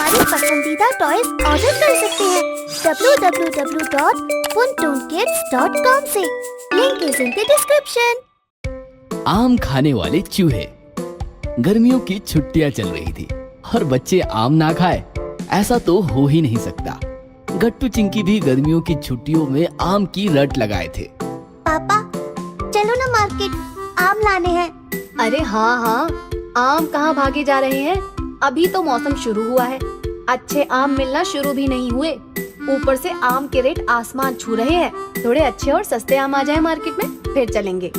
हमारे पसंदीदा toys order कर सकते हैं www.funtoonkids.com से। Link is in the description. आम खाने वाले चूहे। गर्मियों की छुट्टियां चल रही थी और बच्चे आम ना खाए ऐसा तो हो ही नहीं सकता। गट्टू चिंकी भी गर्मियों की छुट्टियों में आम की रट लगाए थे। पापा चलो ना मार्केट, आम लाने हैं। अरे हाँ, आम कहाँ भागे जा रहे हैं? अभी तो मौसम शुरू हुआ है, अच्छे आम मिलना शुरू भी नहीं हुए। ऊपर से आम के रेट आसमान छू रहे हैं। थोड़े अच्छे और सस्ते आम आ जाए मार्केट में, फिर चलेंगे।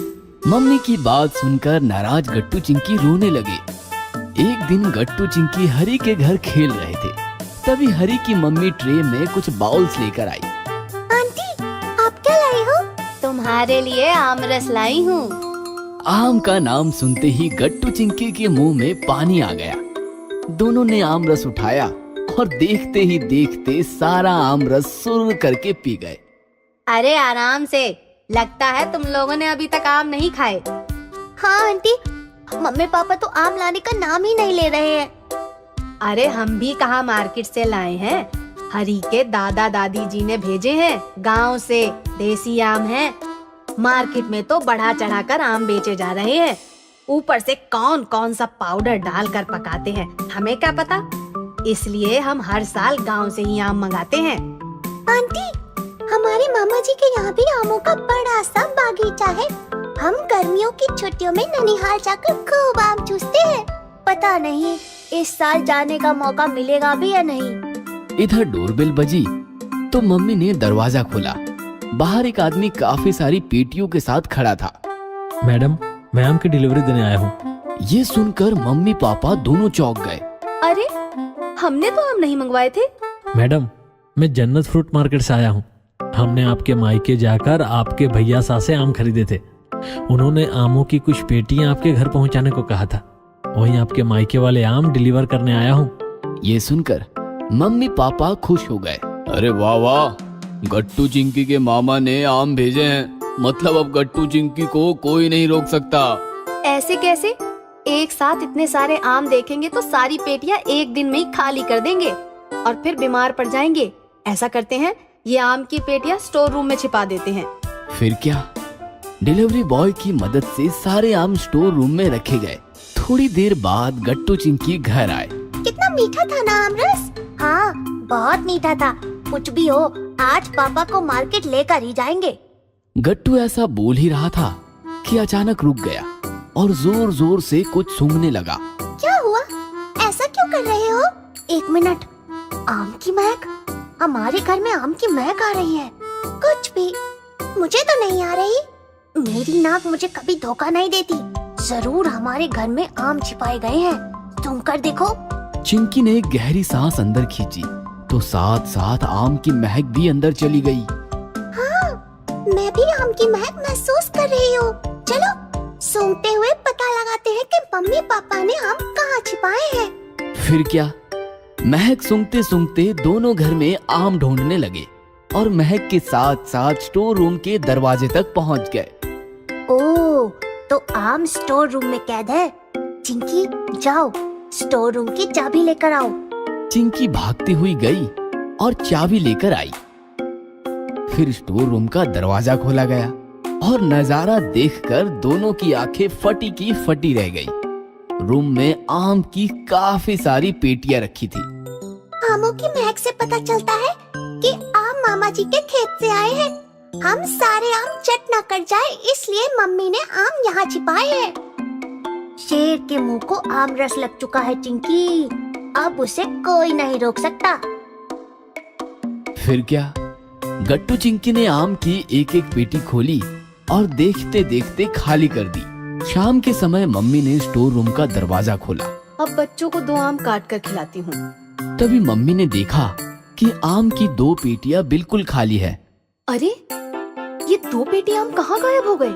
मम्मी की बात सुनकर नाराज गट्टू चिंकी रोने लगे। एक दिन गट्टू चिंकी हरी के घर खेल रहे थे, तभी हरी की मम्मी ट्रे में कुछ बाउल्स लेकर आई। आंटी आप क्या लाई हो? तुम्हारे लिए आम रस लाई हूँ। आम का नाम सुनते ही गट्टू चिंकी के मुंह में पानी आ गया। दोनों ने आम रस उठाया और देखते ही देखते सारा आम रस सुर करके पी गए। अरे आराम से, लगता है तुम लोगों ने अभी तक आम नहीं खाए। हाँ आंटी, मम्मी पापा तो आम लाने का नाम ही नहीं ले रहे हैं। अरे हम भी कहाँ मार्केट से लाए हैं, हरी के दादा दादी जी ने भेजे हैं गांव से। देसी आम हैं। मार्केट में तो बढ़ा चढ़ाकर आम बेचे जा रहे हैं। ऊपर से कौन कौन सा पाउडर डालकर पकाते हैं, हमें क्या पता। इसलिए हम हर साल गांव से ही आम मंगाते हैं। आंटी हमारे मामा जी के यहाँ भी आमों का बड़ा सा बागीचा है। हम गर्मियों की छुट्टियों में ननिहाल जाकर खूब आम चूसते हैं। पता नहीं इस साल जाने का मौका मिलेगा भी या नहीं। इधर डोरबेल बजी तो मम्मी ने दरवाजा खोला। बाहर एक आदमी काफी सारी पेटियों के साथ खड़ा था। मैडम, मैं आम की डिलीवरी देने आया हूँ। ये सुनकर मम्मी पापा दोनों चौंक गए। अरे हमने तो आम नहीं मंगवाए थे। मैडम, मैं जन्नत फ्रूट मार्केट से आया हूँ। हमने आपके मायके जाकर आपके भैया से आम खरीदे थे। उन्होंने आमों की कुछ पेटियां आपके घर पहुंचाने को कहा था। वहीं आपके मायके वाले आम डिलीवर करने आया हूँ। ये सुनकर मम्मी पापा खुश हो गए। अरे वाह वाह, गट्टू चिंकी के मामा ने आम भेजे हैं, मतलब अब गट्टू चिंकी को कोई नहीं रोक सकता। ऐसे कैसे? एक साथ इतने सारे आम देखेंगे तो सारी पेटियां एक दिन में ही खाली कर देंगे और फिर बीमार पड़ जाएंगे। ऐसा करते हैं, ये आम की पेटियां स्टोर रूम में छिपा देते हैं। फिर क्या, डिलीवरी बॉय की मदद से सारे आम स्टोर रूम में रखे गए। थोड़ी देर बाद गट्टू चिंकी घर आए। कितना मीठा था ना आमरस। हाँ बहुत मीठा था। कुछ भी हो, आज पापा को मार्केट लेकर ही जाएंगे। गट्टू ऐसा बोल ही रहा था कि अचानक रुक गया और जोर जोर से कुछ सूंघने लगा। क्या हुआ? ऐसा क्यों कर रहे हो? एक मिनट, आम की महक। हमारे घर में आम की महक आ रही है। कुछ भी, मुझे तो नहीं आ रही। मेरी नाक मुझे कभी धोखा नहीं देती। जरूर हमारे घर में आम छिपाए गए हैं। तुम कर देखो। चिंकी ने एक गहरी सांस अंदर खींची तो साथ साथ आम की महक भी अंदर चली गई। हाँ, मैं भी आम की महक महसूस कर रही हूँ। चलो सूंघते हुए पता लगाते हैं कि मम्मी पापा ने आम कहाँ छिपाए हैं। फिर क्या, महक सूंघते सूंघते दोनों घर में आम ढूंढने लगे और महक के साथ साथ स्टोर रूम के दरवाजे तक पहुंच गए। ओह, तो आम स्टोर रूम में कैद है। चिंकी जाओ, स्टोर रूम की चाबी लेकर आओ। चिंकी भागती हुई गई और चाबी लेकर आई। फिर स्टोर रूम का दरवाजा खोला गया और नजारा देखकर दोनों की आंखें फटी की फटी रह गई। रूम में आम की काफी सारी पेटियां रखी थी। आमों की महक से पता चलता है कि आम मामा जी के खेत से आए हैं। हम सारे आम चट न कर जाए, इसलिए मम्मी ने आम यहाँ छिपाए हैं। शेर के मुंह को आम रस लग चुका है चिंकी, अब उसे कोई नहीं रोक सकता। फिर क्या, गट्टू चिंकी ने आम की एक एक पेटी खोली और देखते देखते खाली कर दी। शाम के समय मम्मी ने स्टोर रूम का दरवाजा खोला। अब बच्चों को 2 आम काट कर खिलाती हूँ। तभी मम्मी ने देखा कि आम की 2 पेटियां बिल्कुल खाली है। अरे ये 2 पेटी आम कहाँ गायब हो गए?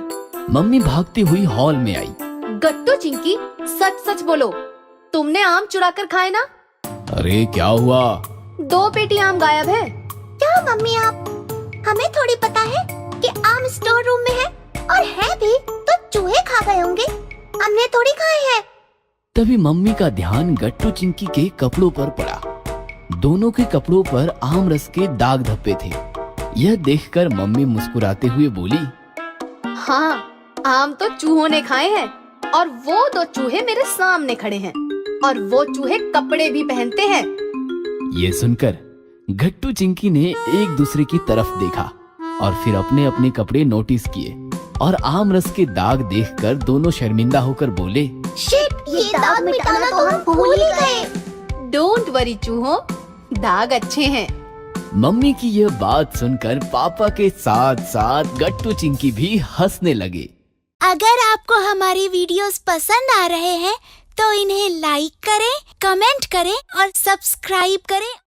मम्मी भागती हुई हॉल में आई। गट्टू चिंकी, सच सच बोलो, तुमने आम चुरा कर खाए ना? अरे क्या हुआ? 2 पेटी आम गायब है। क्या मम्मी आप, हमें थोड़ी पता है कि आम स्टोर रूम में है, और है भी तो चूहे खा गए होंगे, हमने थोड़ी खाए हैं। तभी मम्मी का ध्यान गट्टू चिंकी के कपड़ों पर पड़ा। दोनों के कपड़ों पर आम रस के दाग धब्बे थे। यह देखकर मम्मी मुस्कुराते हुए बोली, हाँ, आम तो चूहों ने खाए हैं और वो 2 चूहे मेरे सामने खड़े हैं और वो चूहे कपड़े भी पहनते हैं। ये सुनकर घट्टू चिंकी ने एक दूसरे की तरफ देखा और फिर अपने अपने कपड़े नोटिस किए और आम रस के दाग देखकर दोनों शर्मिंदा होकर बोले, शिट, ये दाग मिटाना तो हम भूल ही गए। डोंट वरी चूहों, दाग अच्छे हैं। मम्मी की यह बात सुनकर पापा के साथ साथ गट्टू चिंकी भी हंसने लगे। अगर आपको हमारी वीडियोस पसंद आ रहे हैं तो इन्हें लाइक करें, कमेंट करें और सब्सक्राइब करें